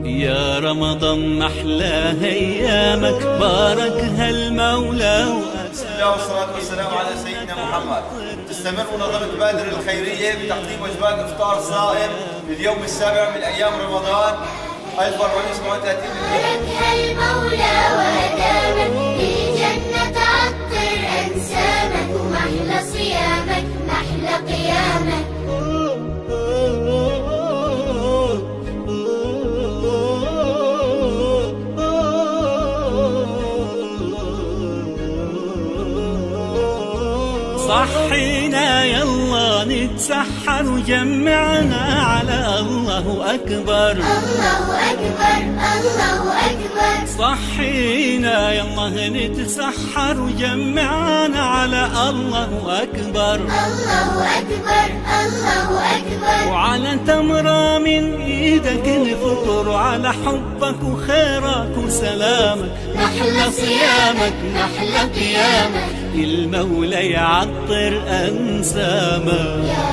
يا رمضان محلى ايامك باركها المولى. بسم الله والصلاة والسلام على سيدنا محمد. تستمر منظمة بادر الخيرية بتقديم وجبات افطار صائم لليوم السابع من ايام رمضان 1437. باركها المولى وادامك في جنة عطر انسامك، ومحلى صيامك محلى قيامك. صحينا يلا نتسحر وجمعنا على الله أكبر. الله أكبر الله أكبر. صحينا يلا نتسحر وجمعنا على الله أكبر. الله أكبر الله أكبر. وعلى تمرة من إيدك نفطر، على حبك وخيرك وسلامك محلى صيامك محلى قيامك. المولى يعطر أنسامك.